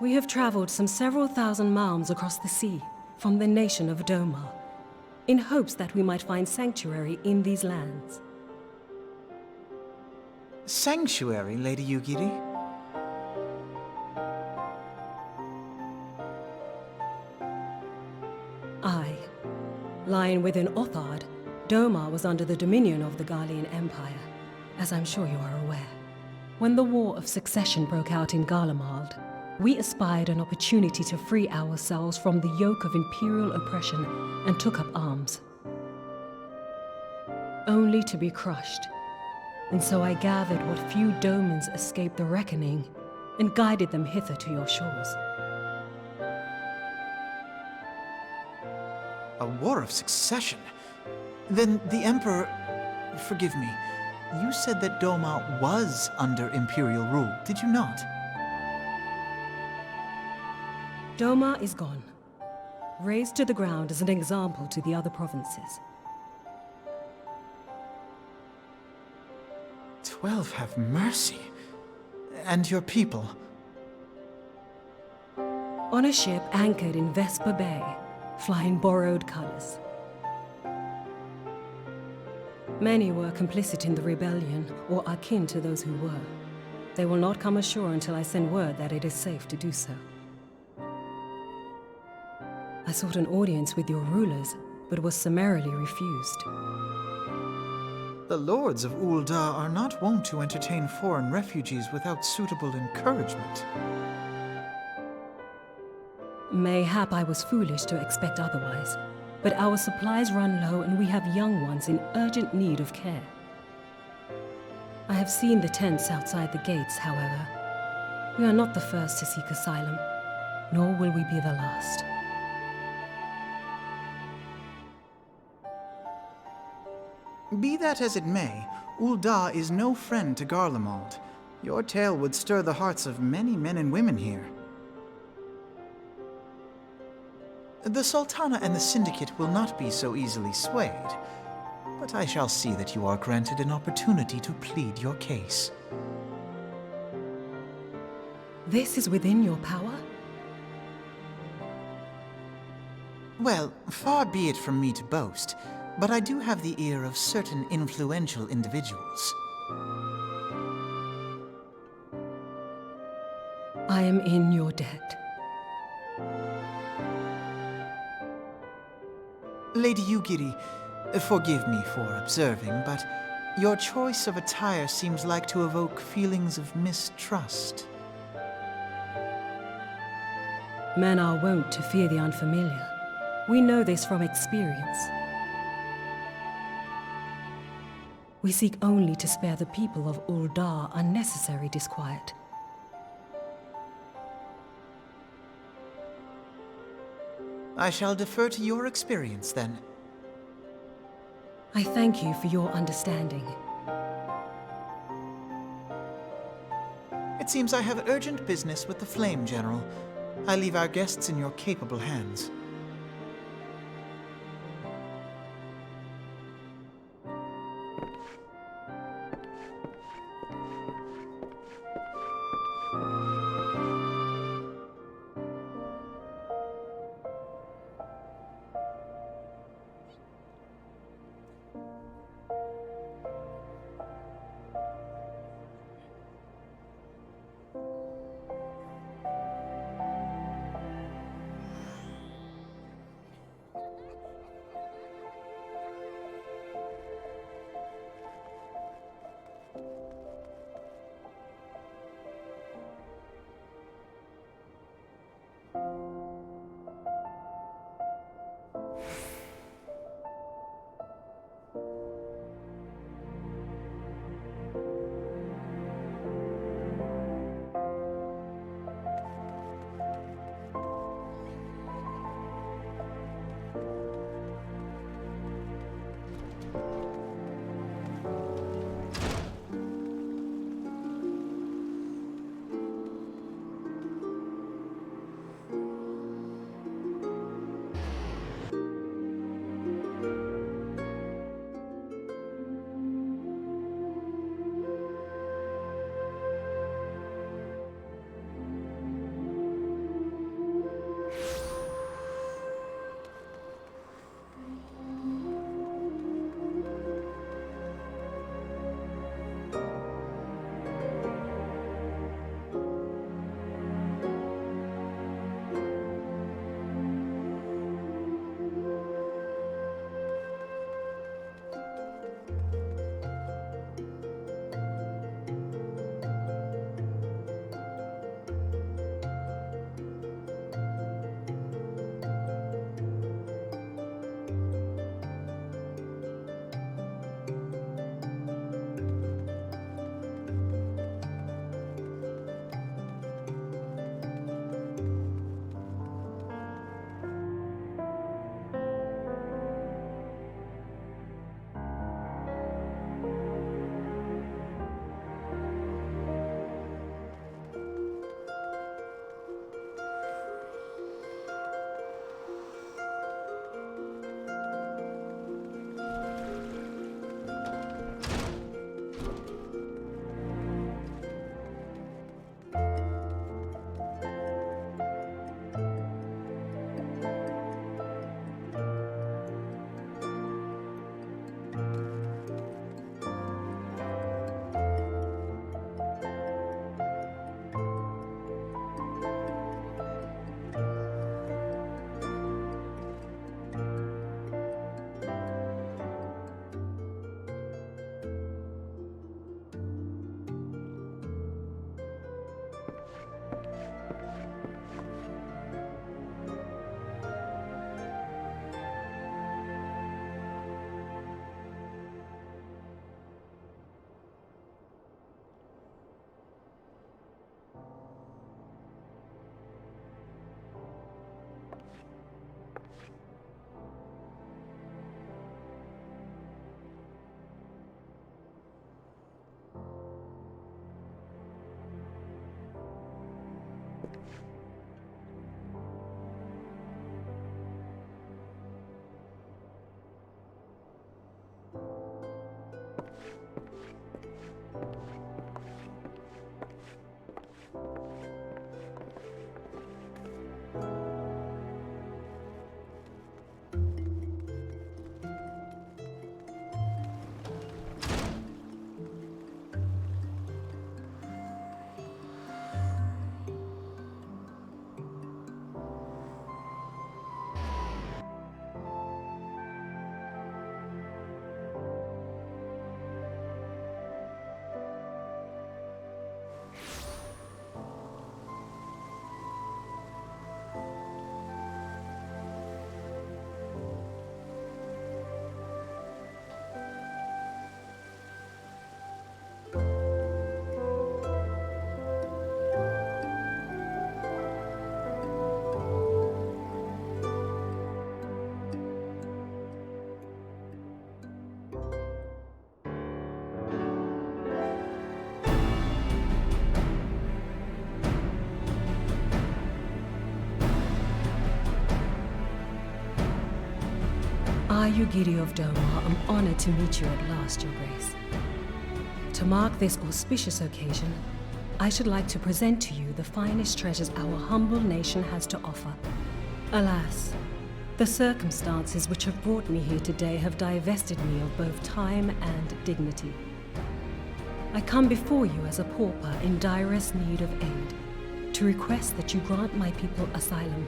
We have traveled some several thousand miles across the sea, from the nation of Doma, in hopes that we might find sanctuary in these lands. Sanctuary, Lady Yugiri? Aye. Lying within Othard, Doma was under the dominion of the Garlean Empire, as I'm sure you are aware. When the War of Succession broke out in Garlemald, we espied an opportunity to free ourselves from the yoke of imperial oppression and took up arms. Only to be crushed. And so I gathered what few Domans escaped the reckoning and guided them hither to your shores. A war of succession? Then the Emperor... Forgive me. You said that Doma was under Imperial rule, did you not? Doma is gone. Razed to the ground as an example to the other provinces. 12 have mercy. And your people? On a ship anchored in Vesper Bay, flying borrowed colors. Many were complicit in the rebellion, or akin to those who were. They will not come ashore until I send word that it is safe to do so. I sought an audience with your rulers, but was summarily refused. The lords of Ul'dah are not wont to entertain foreign refugees without suitable encouragement. Mayhap I was foolish to expect otherwise, but our supplies run low and we have young ones in urgent need of care. I have seen the tents outside the gates, however. We are not the first to seek asylum, nor will we be the last. Be that as it may, Ul'dah is no friend to Garlemald. Your tale would stir the hearts of many men and women here. The Sultana and the Syndicate will not be so easily swayed, but I shall see that you are granted an opportunity to plead your case. This is within your power? Well, far be it from me to boast, but I do have the ear of certain influential individuals. I am in your debt. Lady Yugiri, forgive me for observing, but your choice of attire seems like to evoke feelings of mistrust. Men are wont to fear the unfamiliar. We know this from experience. We seek only to spare the people of Ul'dah unnecessary disquiet. I shall defer to your experience, then. I thank you for your understanding. It seems I have urgent business with the Flame General. I leave our guests in your capable hands. I, Yugiri of Domar, am honored to meet you at last, Your Grace. To mark this auspicious occasion, I should like to present to you the finest treasures our humble nation has to offer. Alas, the circumstances which have brought me here today have divested me of both time and dignity. I come before you as a pauper in direst need of aid, to request that you grant my people asylum.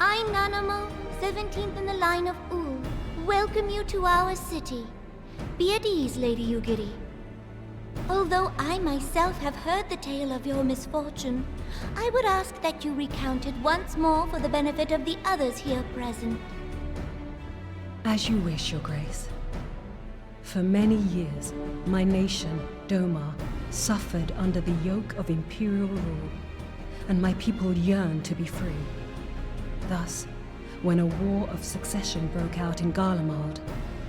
I, Nanamo, 17th in the line of Ul, welcome you to our city. Be at ease, Lady Yugiri. Although I myself have heard the tale of your misfortune, I would ask that you recount it once more for the benefit of the others here present. As you wish, Your Grace. For many years, my nation, Domar, suffered under the yoke of imperial rule, and my people yearned to be free. Thus, when a war of succession broke out in Garlemald,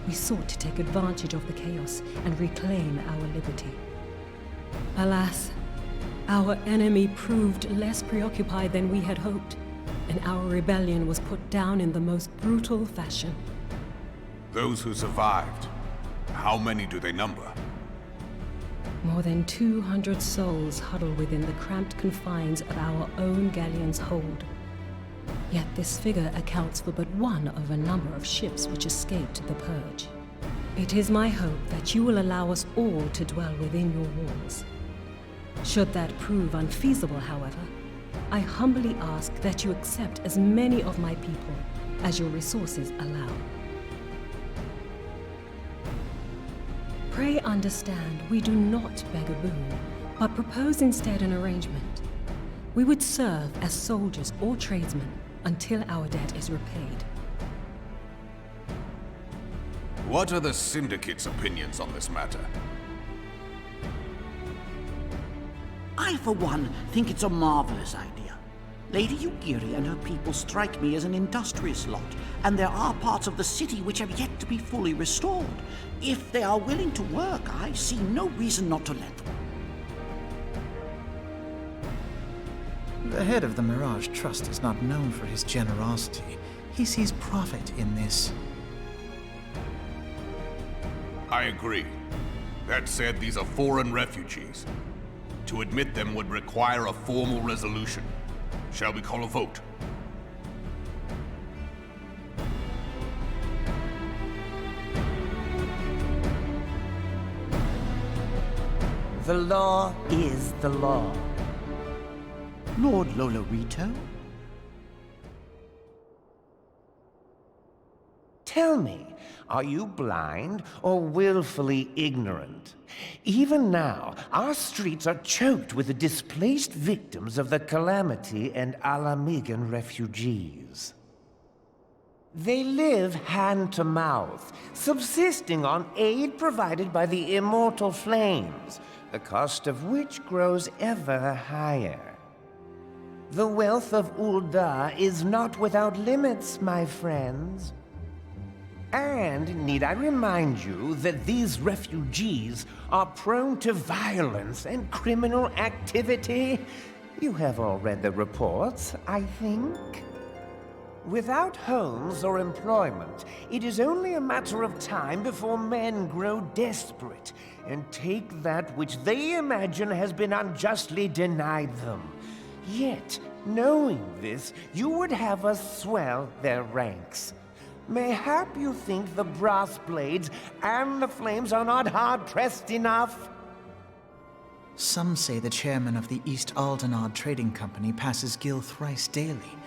we sought to take advantage of the chaos and reclaim our liberty. Alas, our enemy proved less preoccupied than we had hoped, and our rebellion was put down in the most brutal fashion. Those who survived, how many do they number? More than 200 souls huddle within the cramped confines of our own galleon's hold. Yet this figure accounts for but one of a number of ships which escaped the purge. It is my hope that you will allow us all to dwell within your walls. Should that prove unfeasible, however, I humbly ask that you accept as many of my people as your resources allow. Pray understand, we do not beg a boon, but propose instead an arrangement. We would serve as soldiers or tradesmen until our debt is repaid. What are the Syndicate's opinions on this matter? I, for one, think it's a marvelous idea. Lady Yugiri and her people strike me as an industrious lot, and there are parts of the city which have yet to be fully restored. If they are willing to work, I see no reason not to let them. The head of the Mirage Trust is not known for his generosity. He sees profit in this. I agree. That said, these are foreign refugees. To admit them would require a formal resolution. Shall we call a vote? The law is the law. Lord Lolorito? Tell me, are you blind or willfully ignorant? Even now, our streets are choked with the displaced victims of the Calamity and Alamigan refugees. They live hand to mouth, subsisting on aid provided by the immortal flames, the cost of which grows ever higher. The wealth of Ul'dah is not without limits, my friends. And need I remind you that these refugees are prone to violence and criminal activity? You have all read the reports, I think. Without homes or employment, it is only a matter of time before men grow desperate and take that which they imagine has been unjustly denied them. Yet, knowing this, you would have us swell their ranks. Mayhap you think the brass blades and the flames are not hard-pressed enough? Some say the chairman of the East Aldenard Trading Company passes Gil thrice daily.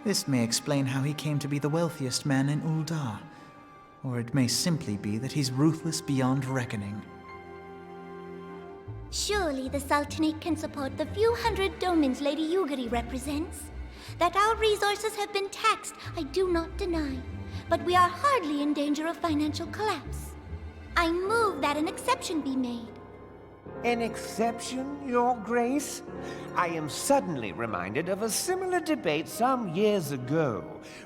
This may explain how he came to be the wealthiest man in Uldar. Or it may simply be that he's ruthless beyond reckoning. Surely the Sultanate can support the few hundred domins Lady Yugiri represents. That our resources have been taxed, I do not deny. But we are hardly in danger of financial collapse. I move that an exception be made. An exception, Your Grace? I am suddenly reminded of a similar debate some years ago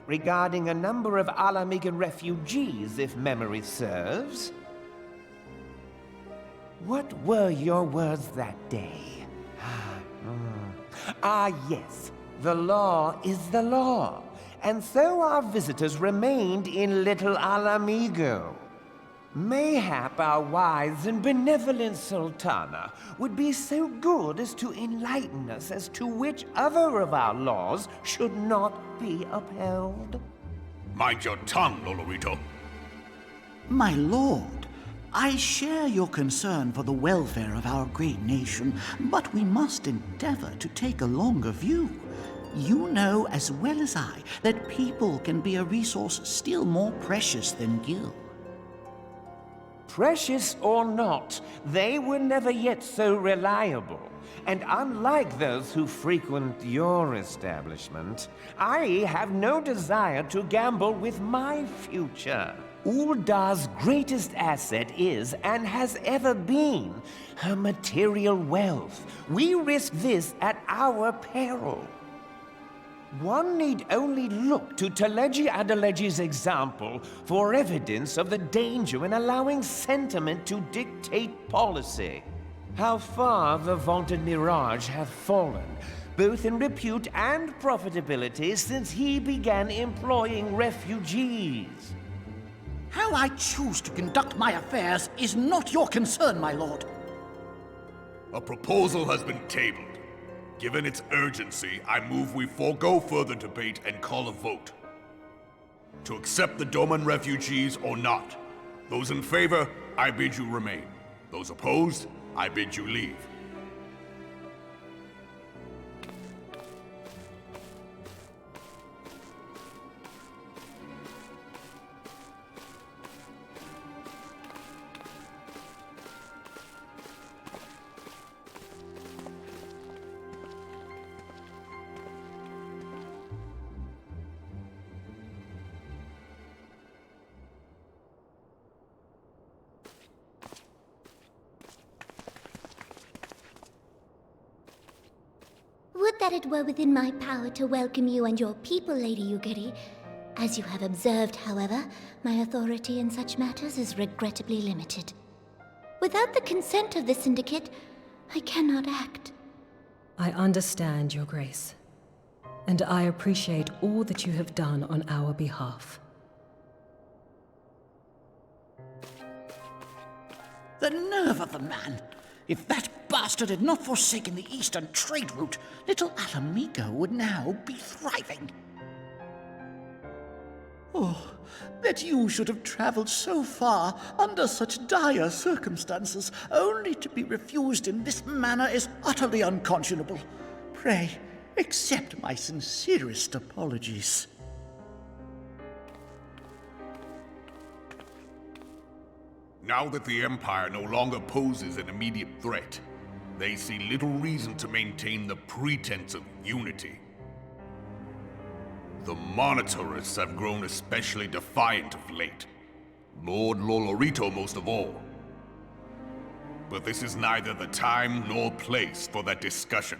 regarding a number of Alamigan refugees, if memory serves. What were your words that day? Yes. The law is the law. And so our visitors remained in Little Alamigo. Mayhap our wise and benevolent Sultana would be so good as to enlighten us as to which other of our laws should not be upheld. Mind your tongue, Lolorito. My lord, I share your concern for the welfare of our great nation, but we must endeavor to take a longer view. You know as well as I that people can be a resource still more precious than Gil. Precious or not, they were never yet so reliable. And unlike those who frequent your establishment, I have no desire to gamble with my future. Uldar's greatest asset is, and has ever been, her material wealth. We risk this at our peril. One need only look to Teleji Adeleji's example for evidence of the danger in allowing sentiment to dictate policy. How far the vaunted Mirage have fallen, both in repute and profitability, since he began employing refugees. How I choose to conduct my affairs is not your concern, my lord. A proposal has been tabled. Given its urgency, I move we forego further debate and call a vote. To accept the Doman refugees or not. Those in favor, I bid you remain. Those opposed, I bid you leave. Would that it were within my power to welcome you and your people, Lady Yugiri. As you have observed, however, my authority in such matters is regrettably limited. Without the consent of the Syndicate, I cannot act. I understand, Your Grace. And I appreciate all that you have done on our behalf. The nerve of the man! If that bastard had not forsaken the eastern trade route, Little Alamigo would now be thriving. Oh, that you should have traveled so far under such dire circumstances, only to be refused in this manner is utterly unconscionable. Pray, accept my sincerest apologies. Now that the Empire no longer poses an immediate threat, they see little reason to maintain the pretense of unity. The Monitorists have grown especially defiant of late. Lord Lolorito most of all. But this is neither the time nor place for that discussion.